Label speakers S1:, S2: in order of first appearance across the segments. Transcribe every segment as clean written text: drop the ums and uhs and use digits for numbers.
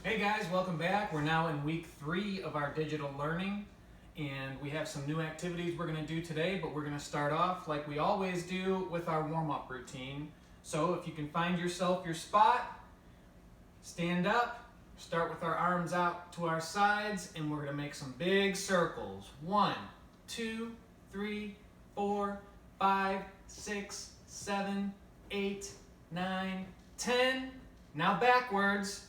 S1: Hey guys, welcome back. We're now in week 3 of our digital learning, and we have some new activities we're going to do today, but we're going to start off like we always do with our warm-up routine. So if you can find yourself your spot, stand up, start with our arms out to our sides, and we're going to make some big circles. 1, 2, 3, 4, 5, 6, 7, 8, 9, 10. Now backwards.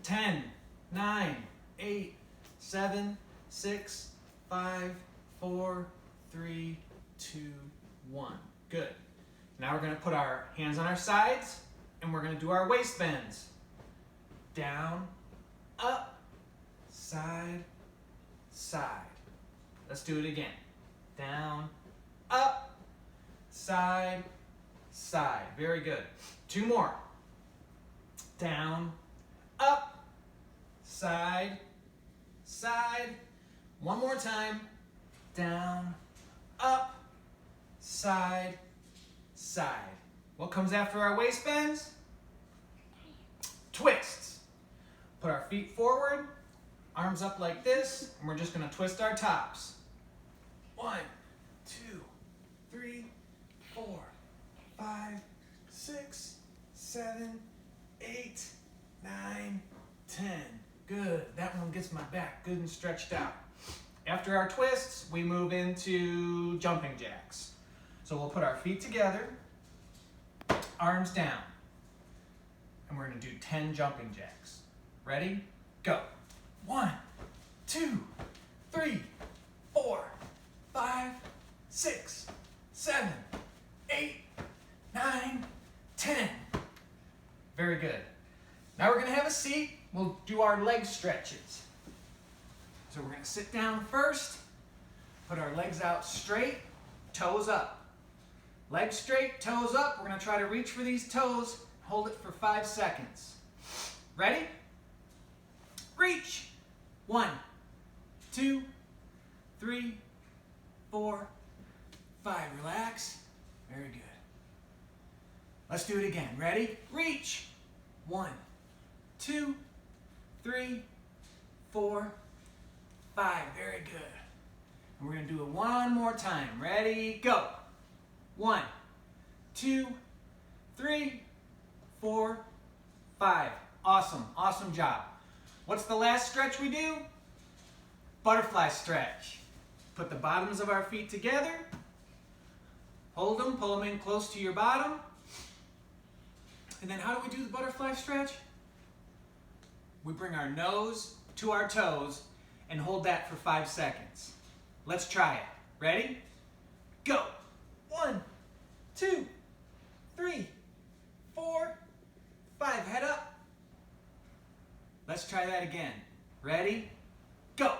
S1: 10, 9, 8, 7, 6, 5, 4, 3, 2, 1. Good. Now we're going to put our hands on our sides and we're going to do our waist bends. Down, up, side, side. Let's do it again. Down, up, side, side. Very good. 2 more. Down, up, side, side. 1 more time. Down, up, side, side. What comes after our waist bends? Twists. Put our feet forward, arms up like this, and we're just going to twist our tops. 1, 2, 3, 4, 5, 6, 7, 8, 9, 10. Good. That one gets my back good and stretched out. After our twists, we move into jumping jacks. So we'll put our feet together, arms down, and we're going to do 10 jumping jacks. Ready? Go. 1, 2, 3, 4, 5, 6, 7, 8, 9, 10. Very good. Now we're going to have a seat. We'll do our leg stretches. So we're going to sit down first, put our legs out straight, toes up. Legs straight, toes up. We're going to try to reach for these toes, hold it for 5 seconds. Ready? Reach. 1, 2, 3, 4, 5. Relax. Very good. Let's do it again. Ready? Reach. 1, 2, 3, 4, 5. Very good. And we're going to do it one more time. Ready? Go. 1, 2, 3, 4, 5. Awesome. Awesome job. What's the last stretch we do? Butterfly stretch. Put the bottoms of our feet together. Hold them. Pull them in close to your bottom. And then how do we do the butterfly stretch? We bring our nose to our toes and hold that for 5 seconds. Let's try it. Ready? Go. 1, 2, 3, 4, 5. Head up. Let's try that again. Ready? Go.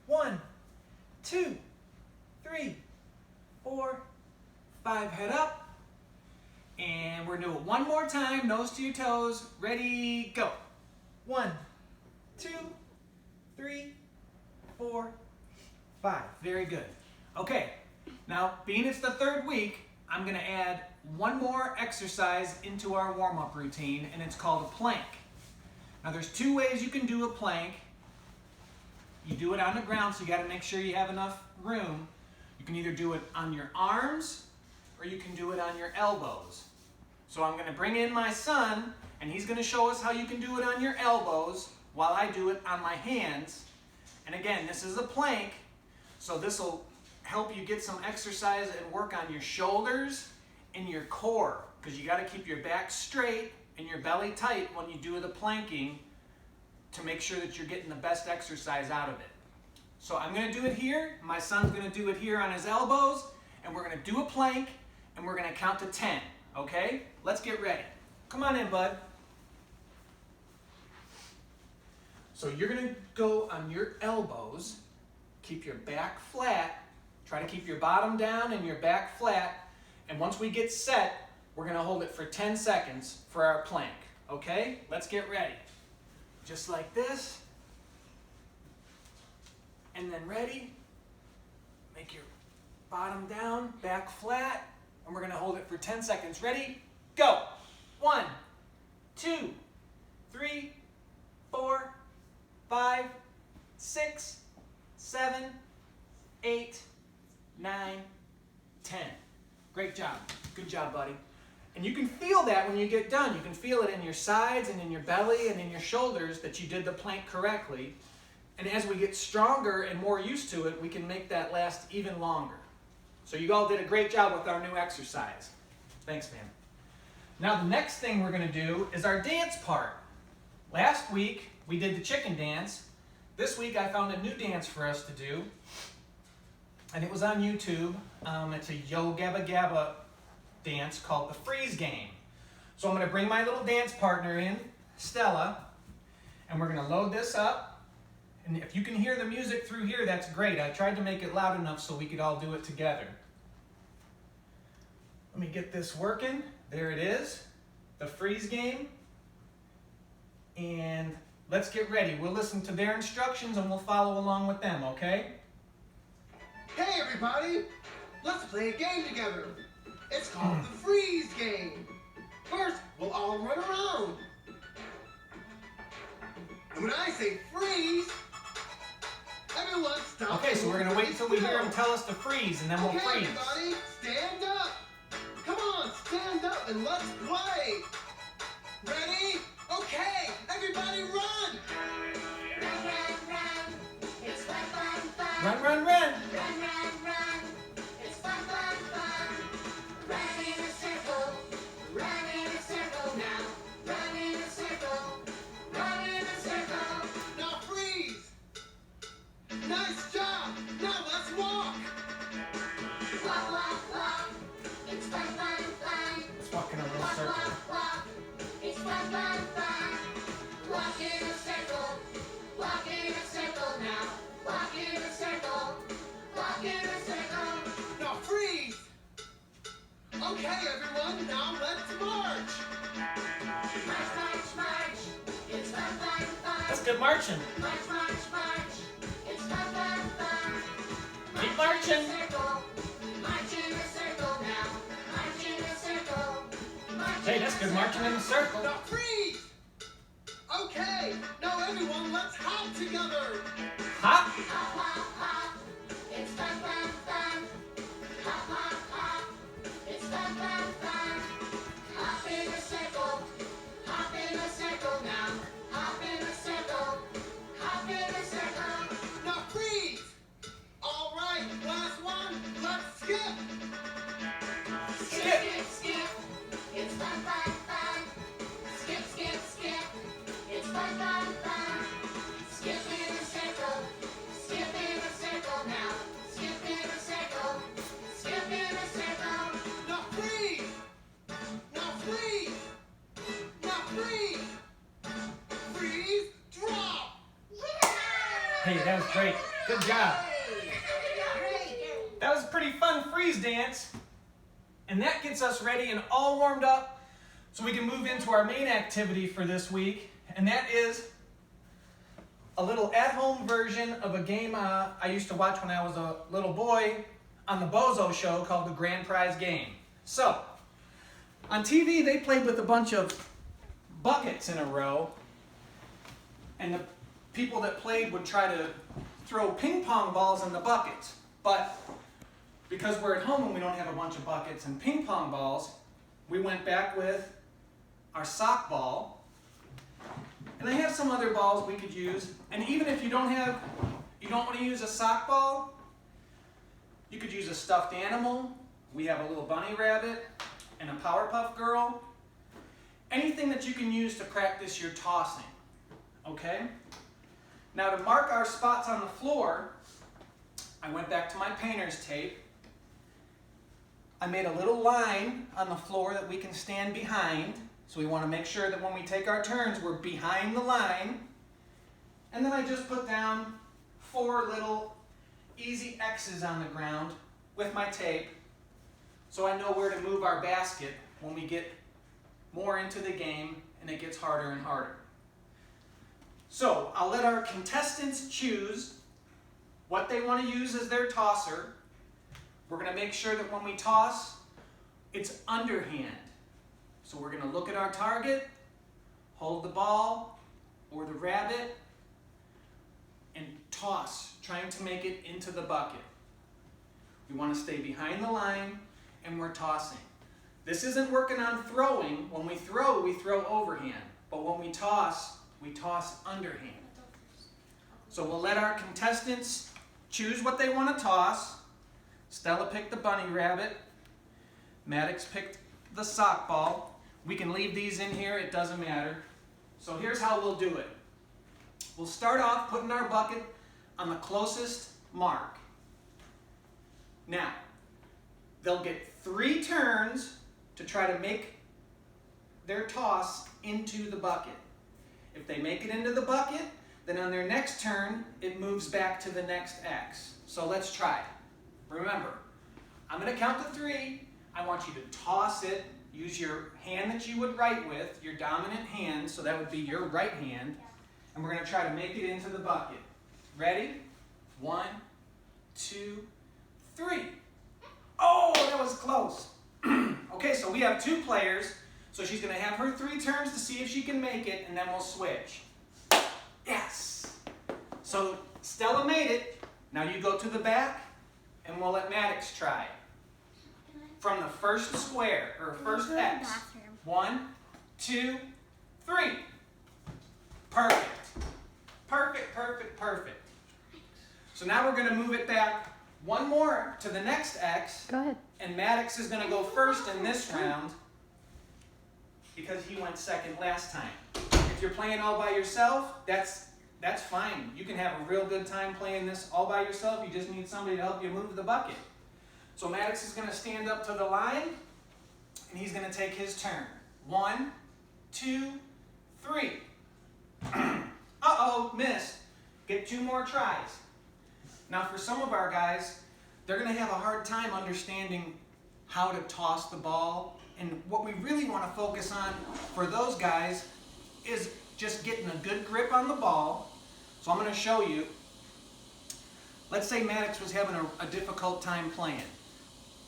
S1: 1, 2, 3, 4, 5. Head up. And we're going to do it one more time. Nose to your toes. Ready? Go. 1, 2, 3, 4, 5. Very good. Okay, now being it's the 3rd week, I'm going to add one more exercise into our warm-up routine, and it's called a plank. Now there's 2 ways you can do a plank. You do it on the ground, so you got to make sure you have enough room. You can either do it on your arms, or you can do it on your elbows. So I'm going to bring in my son, and he's going to show us how you can do it on your elbows while I do it on my hands. And again, this is a plank, so this will help you get some exercise and work on your shoulders and your core, because you got to keep your back straight and your belly tight when you do the planking to make sure that you're getting the best exercise out of it. So I'm going to do it here. My son's going to do it here on his elbows, and we're going to do a plank, and we're going to count to 10. Okay? Let's get ready. Come on in, bud. So you're going to go on your elbows, keep your back flat, try to keep your bottom down and your back flat, and once we get set, we're going to hold it for 10 seconds for our plank. Okay? Let's get ready. Just like this. And then ready? Make your bottom down, back flat, and we're going to hold it for 10 seconds. Ready? Go. 1, 2, 3, job, buddy. And you can feel that when you get done. You can feel it in your sides and in your belly and in your shoulders that you did the plank correctly. And as we get stronger and more used to it, we can make that last even longer. So you all did a great job with our new exercise. Thanks, man. Now the next thing we're going to do is our dance part. Last week we did the chicken dance. This week I found a new dance for us to do. And it was on YouTube. It's a Yo Gabba Gabba dance called the freeze game. So I'm going to bring my little dance partner in, Stella, and we're going to load this up. And if you can hear the music through here, that's great. I tried to make it loud enough so we could all do it together. Let me get this working. There it is, the freeze game. And let's get ready. We'll listen to their instructions and we'll follow along with them, okay?
S2: Hey everybody, let's play a game together. It's called the freeze game. First, we'll all run around. And when I say freeze, everyone stop.
S1: Okay, so we're going to wait until we hear him tell us to freeze, and then we'll freeze.
S2: Everybody, stand up. Come on, stand up and let's play. Ready? Okay, everybody run.
S3: Run, run, run. It's fun, fun, fun.
S1: Run, run, run.
S3: Run, run, run. It's fun, fun, fun. Run in a circle. Run in a circle now. Run in a circle. Run in a circle.
S2: Now freeze. Nice job. Now let's walk.
S3: Walk, walk, walk. It's fun, fun, fun.
S1: Let's walk in a little
S3: Walk,
S1: circle.
S3: walk, walk. It's fun, fun, fun. Walk in a circle. Walk in a circle now. Walk in a circle. Walk in a circle.
S2: Now freeze. Okay, everyone, now let's march.
S3: March, march, march. It's fun, fun, fun.
S1: That's good marching.
S3: March, march, march. It's fun, fun, fun.
S1: Keep marching.
S3: Circle. March in a circle now. March in a circle. March
S1: Hey,
S3: in
S1: that's
S3: a
S1: good marching in a circle.
S2: Now freeze. Okay, now everyone, let's hop together.
S1: Hop.
S3: Hop, hop, hop. It's fun, fun, fun. Hop, hop, hop. It's fun, fun, fun. Hop in a circle. Hop in a circle now. Hop in a circle. Hop in a circle.
S2: Now freeze. All right, last one. Let's skip.
S3: Skip,
S1: Skip.
S3: skip, skip. It's fun, fun, fun. Skip, skip, skip. It's fun, fun, fun. Skip in a circle. Skip in a circle now. Skip in a circle. Skip in a circle.
S2: Now freeze. Now freeze. Now freeze. Freeze. Drop.
S1: Hey, that was great. Good job. That was a pretty fun freeze dance. And that gets us ready and all warmed up so we can move into our main activity for this week. And that is a little at-home version of a game I used to watch when I was a little boy on the Bozo show called the Grand Prize Game. So, on TV they played with a bunch of buckets in a row, and the people that played would try to throw ping pong balls in the buckets. But because we're at home and we don't have a bunch of buckets and ping pong balls, we went back with our sock ball. And I have some other balls we could use. And even if you don't want to use a sock ball, you could use a stuffed animal. We have a little bunny rabbit and a Powerpuff Girl. Anything that you can use to practice your tossing, okay? Now to mark our spots on the floor, I went back to my painter's tape. I made a little line on the floor that we can stand behind. So we want to make sure that when we take our turns, we're behind the line. And then I just put down 4 little easy X's on the ground with my tape, so I know where to move our basket when we get more into the game and it gets harder and harder. So I'll let our contestants choose what they want to use as their tosser. We're going to make sure that when we toss, it's underhand. So we're going to look at our target, hold the ball or the rabbit, and toss, trying to make it into the bucket. We want to stay behind the line and we're tossing. This isn't working on throwing. When we throw overhand. But when we toss underhand. So we'll let our contestants choose what they want to toss. Stella picked the bunny rabbit. Maddox picked the sock ball. We can leave these in here, it doesn't matter. So here's how we'll do it. We'll start off putting our bucket on the closest mark. Now, they'll get 3 turns to try to make their toss into the bucket. If they make it into the bucket, then on their next turn, it moves back to the next X. So let's try. Remember, I'm going to count to 3. I want you to toss it. Use your hand that you would write with, your dominant hand, so that would be your right hand. And we're going to try to make it into the bucket. Ready? 1, 2, 3. Oh, that was close. Okay, so we have 2 players. So she's going to have her 3 turns to see if she can make it, and then we'll switch. Yes. So Stella made it. Now you go to the back, and we'll let Maddox try. From the first square, or first X. 1, 2, 3. Perfect. Perfect, perfect, perfect. So now we're going to move it back one more to the next X.
S4: Go ahead.
S1: And Maddox is going to go first in this round because he went second last time. If you're playing all by yourself, that's fine. You can have a real good time playing this all by yourself. You just need somebody to help you move the bucket. So Maddox is going to stand up to the line, and he's going to take his turn. 1, 2, 3. Uh-oh, missed. Get 2 more tries. Now for some of our guys, they're going to have a hard time understanding how to toss the ball. And what we really want to focus on for those guys is just getting a good grip on the ball. So I'm going to show you. Let's say Maddox was having a difficult time playing.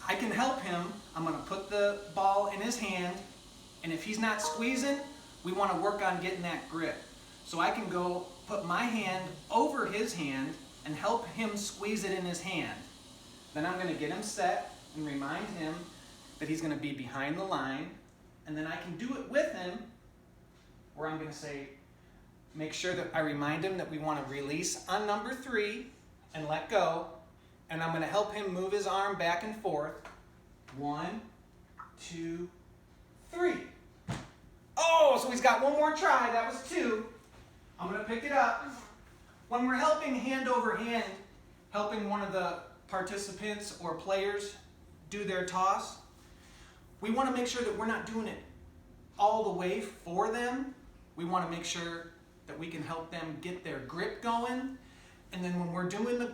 S1: I can help him. I'm going to put the ball in his hand, and if he's not squeezing, we want to work on getting that grip. So I can go put my hand over his hand and help him squeeze it in his hand. Then I'm going to get him set and remind him that he's going to be behind the line, and then I can do it with him where I'm going to say, make sure that I remind him that we want to release on number 3 and let go. And I'm going to help him move his arm back and forth. 1, 2, 3. Oh, so he's got one more try. That was 2. I'm going to pick it up. When we're helping hand over hand, helping one of the participants or players do their toss, we want to make sure that we're not doing it all the way for them. We want to make sure that we can help them get their grip going. And then when we're doing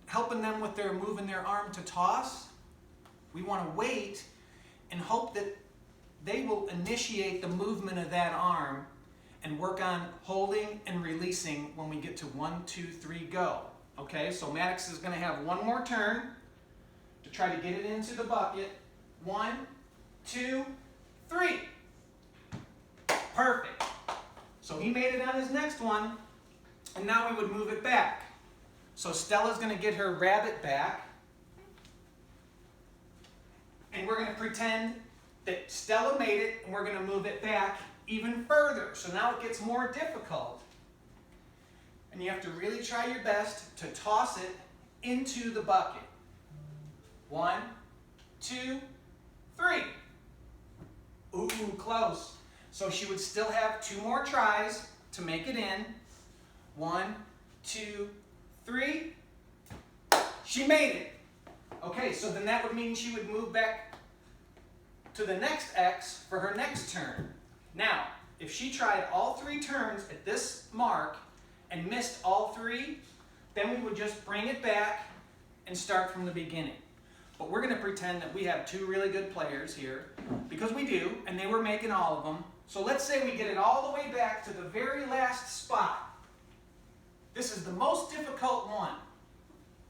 S1: helping them with their moving their arm to toss, we want to wait and hope that they will initiate the movement of that arm and work on holding and releasing when we get to 1, 2, 3, go. Okay, so Maddox is going to have one more turn to try to get it into the bucket. 1, 2, 3. Perfect. So he made it on his next one, and now we would move it back. So Stella's going to get her rabbit back, and we're going to pretend that Stella made it, and we're going to move it back even further. So now it gets more difficult. And you have to really try your best to toss it into the bucket. 1, 2, 3. Ooh, close. So she would still have 2 more tries to make it in. 1, 2, 3. She made it. Okay, so then that would mean she would move back to the next X for her next turn. Now, if she tried all 3 turns at this mark and missed all 3, then we would just bring it back and start from the beginning. But we're going to pretend that we have 2 really good players here, because we do, and they were making all of them. So let's say we get it all the way back to the very last spot. This is the most difficult one.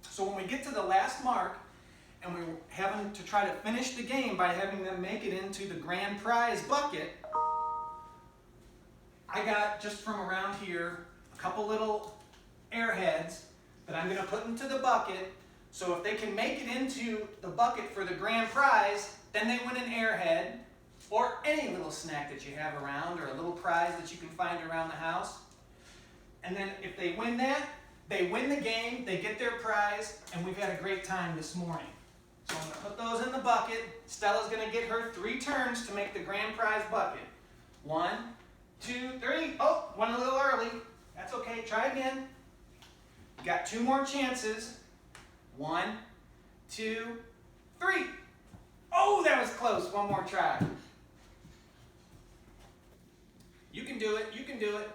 S1: So when we get to the last mark, and we're having to try to finish the game by having them make it into the grand prize bucket, I got, just from around here, a couple little airheads that I'm going to put into the bucket So if they can make it into the bucket for the grand prize, then they win an Airhead or any little snack that you have around or a little prize that you can find around the house. And then if they win that, they win the game, they get their prize, and we've had a great time this morning. So I'm going to put those in the bucket. Stella's going to get her 3 turns to make the grand prize bucket. 1, 2, 3. Oh, went a little early. That's okay. Try again. You got 2 more chances. 1, 2, 3. Oh, that was close. One more try. You can do it. You can do it.